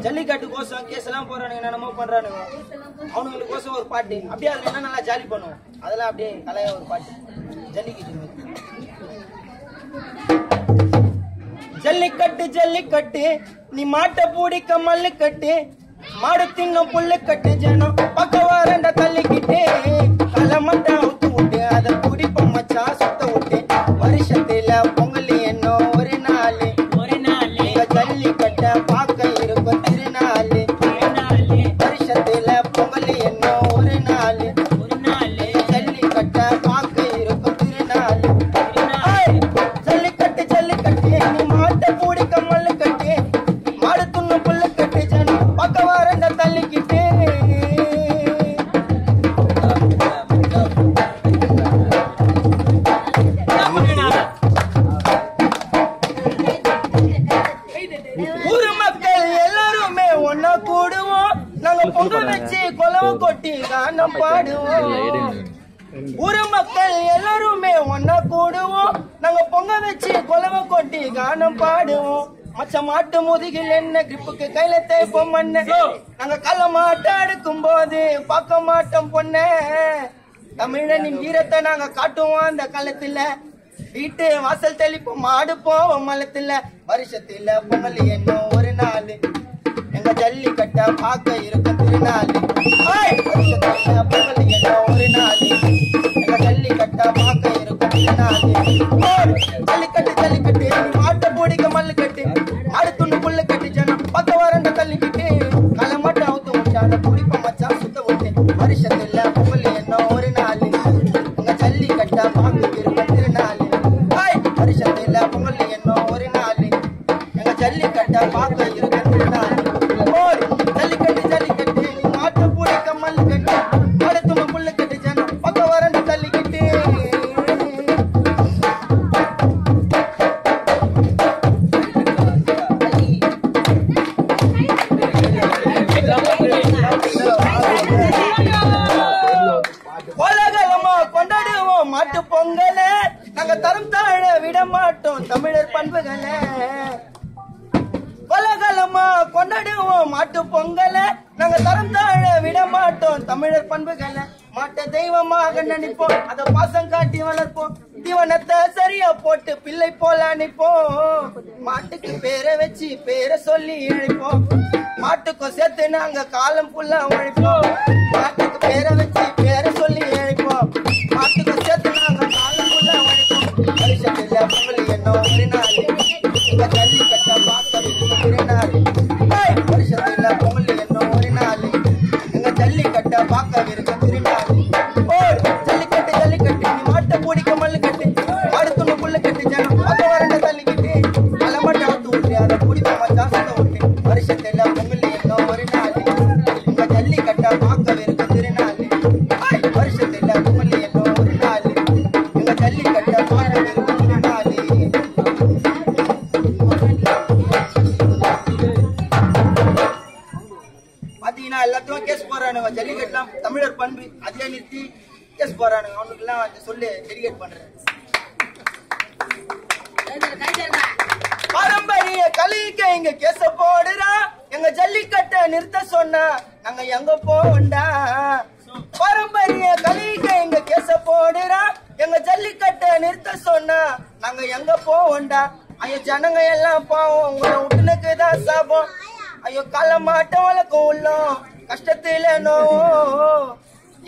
ஜல்லிக்கட்டு கோசம் case எல்லாம் போறானுங்க, என்னென்னமோ பண்றானுங்க. அவனுங்களுக்கு கோசம் ஒரு பாட்டு அப்படியே அதுல என்ன நல்லா ஜாலி பண்ணுவோம். அதெல்லாம் அப்படியே கலையா ஒரு பாட்டு ஜல்லிக்கட்டு. ஜல்லிக்கட்டு ஜல்லிக்கட்டு நீ மாட்ட பூடிக்க மல்லு கட்டு, மாடு தின்னும் புல்லு கட்டு, ஜனம் பக்கவா ரெண்ட தள்ளிக்கிட்டு களை மட்டும் அவுத்து விட்டு அதை குடிப்ப மச்சா சுத்த விட்டு வருஷத்துல பொங்கல் என்ன ஒரு நாள் ஜல்லிக்கட்ட பார்க்க இருக்கும் திருநாள். வருஷத்துல பொங்கல் என்ன ஒரு நாள் ஜல்லிக்கட்ட பார்க்க இருக்கும் திருநாள். ஜல்லிக்கட்டு ஜல்லிக்கட்டு நீ மாட்ட பூடிக்க மல்லு கட்டு, மாடு துண்ணும் புல்லு கட்டு, ஜனம் பக்கவா ரெண்ட தள்ளிக்கிட்டு ஊரு மக்கள் எல்லாருமே ஒன்னா கூடுவோம், நாங்க பொங்கல் வச்சு கொலவை கொட்டி கானம் பாடுவோம். ஊரு மக்கள் எல்லாருமே ஒன்னா கூடுவோம், நாங்க பொங்க வச்சு கொலவை கொட்டி கானம் பாடுவோம். மச்ச மாட்டு முதுகில் என்ன கிரிப்புக்கு கையில தேய்ப்போம் மண்ண, நாங்க கள மாட்ட அடுக்கும் போது பார்க்க மாட்டோம் பொண்ண. தமிழனின் வீரத்தை நாங்க காட்டுவோம் அந்த களத்துல, வீட்டு வாசல் தெளிப்போம் மாடு போவோம் மலத்துல. வருஷத்துல பொங்கல் என்ன ஒரு நாள் எங்க ஜல்லிக்கட்ட பார்க்க இருக்கும் திருநாள். வருஷத்துல பொங்கல் என்ன ஒரு நாள் எங்க ஜல்லிக்கட்ட பார்க்க இருக்கும் திருநாள். ஜல்லிக்கட்டு ஜல்லிக்கட்டு மாட்ட பூடிக்க மல்லு கட்டு, ஆடு துண்ணு புல்லு கட்டு, ஜனம் பக்க வரண்ட தள்ளிக்கிட்டு களை மட்டும் அவுத்து விட்டு அந்த குடிப்ப மச்சா சுத்த விட்டு. வருஷத்துல பொங்கல் என்ன ஒரு நாள் எங்க ஜல்லிக்கட்ட பார்க்க இருக்கும் திருநாள். வருஷத்துல பொங்கல் என்ன ஒரு நாள் எங்க ஜல்லிக்கட்ட பார்க்க இருக்கும் திருநாள். ஜல்லிக்கட்டு ஜல்லிக்கட்டு நீ மாட்டு பூடிக்க மல்லு கட்டு, ஆடு துண்ணு புல்லு கட்டு, ஜனம் பக்க வரண்ட தள்ளிக்கிட்டு கோலாகலமா கொண்டாடுவோம் மாட்டு பொங்கல, நாங்க தரம் தாழ விட மாட்டோம் தமிழர் பண்புகளை. கோலாகலமா கொண்டாடுவோம் மாட்டு பொங்கல, நாங்க தரம் தாழ விட மாட்டோம் தமிழர் பண்புகளை. மாட்ட தெய்வமாக நினைப்போம், அத பாசம் காட்டி வளர்ப்போம், தீவனத்தை சரியா போட்டு பிள்ளை போல அனுப்போம். மாட்டுக்கு பேரை வச்சு பேரை சொல்லி இழைப்போம், மாட்டுக்கும் சேர்த்து நாங்க காலம் ஃபுல்லா உழைப்போம். மாட்டுக்கு பேரை வச்சு பேரை சொல்லி இழைப்போம், மாட்டுக்கும் சேர்த்து நாங்க காலம் ஃபுல்லா உழைப்போம். வருஷத்துல பொங்கல் என்ன ஒரு நாள் எங்க ஜல்லிக்கட்ட பார்க்க இருக்கும் திருநாள். வருஷத்துல பொங்கல் என்ன ஒரு நாள் எங்க ஜல்லிக்கட்ட பார்க்க இருக்கும் திருநாள். ஜல்லிக்கட்டு ஜல்லிக்கட்டு நீ மாட்ட பூடிக்க மல்லு கட்டு, ஆடு துண்ணு புல்லு கட்டு, ஜனம் பக்க வரண்ட தள்ளிக்கிட்டு களை மட்டும் அவுத்து விட்டு அதை குடிப்ப மச்சா சுத்த விட்டு. வருஷத்துல பொங்கல் என்ன ஒரு நாள் எங்க ஜல்லிக்கட்ட பார்க்க இருக்கும் திருநாள். வருஷத்துல பொங்கல் என்ன ஒரு நாள் எங்க ஜல்லிக்கட்ட பார்க்க இருக்கும் திருநாள். பாத்தீங்கன்னா எல்லாத்தையும் கேஸ் போறானுங்க. ஜல்லிக்கட்டுலாம் தமிழர் பண்பு அதிலே நிறுத்தி கேஸ் போறானுங்க. அவனுக்கு எல்லாம் சொல்லி டெடிகேட் பண்றேன். பாரம்பரிய கலைக்கு இங்க கேச போடுறா, எங்க ஜல்லிக்கட்டை நிறுத்த சொன்னா நாங்க எங்க போண்டா. பாரம்பரிய கலைக்கு இங்க கேச போடுறா, எங்க ஜல்லிக்கட்டை நிறுத்த சொன்னா நாங்க எங்க போண்டா. ஐயோ ஜனங்க எல்லாம் பாவம், உங்களை விட்டுனுக்கு தான் சாபம். ஐயோ கால மாட்டம் வளர்க்கும் உள்ளோம் கஷ்டத்துல நோவும்,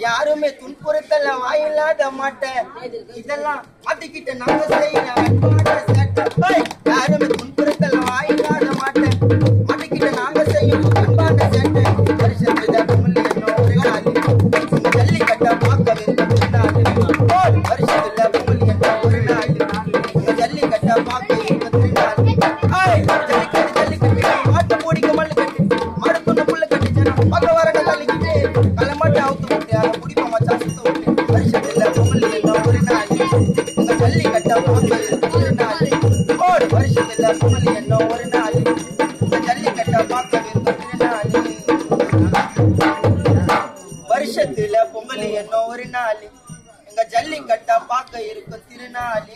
யாருமே துன்புறுத்தல வாயில்லாத மாட்டேன். இதெல்லாம் மாட்டிக்கிட்ட நாங்க செய்யற யாருமே துன்புறுத்தல வாயில்லாத மாட்டேன், மாட்டிக்கிட்ட நாங்க செய்யும் அன்பான சேட்டை. வருஷத்துல பொங்கல் என்ன ஒரு நாள் ஜல்லிக்கட்ட பார்க்க இருக்கும் திருநாள். வருஷத்துல பொங்கல் என்ன ஒரு நாள் ஜல்லிக்கட்ட பார்க்க இருக்கும் திருநாள். ஜல்லிக்கட்டு ஜல்லிக்கட்டு மாட்டு பூடிக்க மல்லு கட்டு, மாடு துண்ணு புல்லு கட்டு, ஜனம் பக்க வரண்ட தள்ளிக்கிட்டு களை மட்டும் அவுத்து விட்டு அதை குடிப்ப மச்சா சுத்த விட்டு. வருஷத்துல பொங்கல் என்ன ஒரு நாள் எங்க ஜல்லிக்கட்ட பார்க்க இருக்கும் திருநாள். வருஷத்துல பொங்கல் என்ன ஒரு நாள் எங்க ஜல்லிக்கட்ட பார்க்க இருக்கும் திருநாள். வருஷத்துல பொங்கல் என்ன ஒரு நாள் எங்க ஜல்லிக்கட்ட பார்க்க இருக்கும் திருநாள்.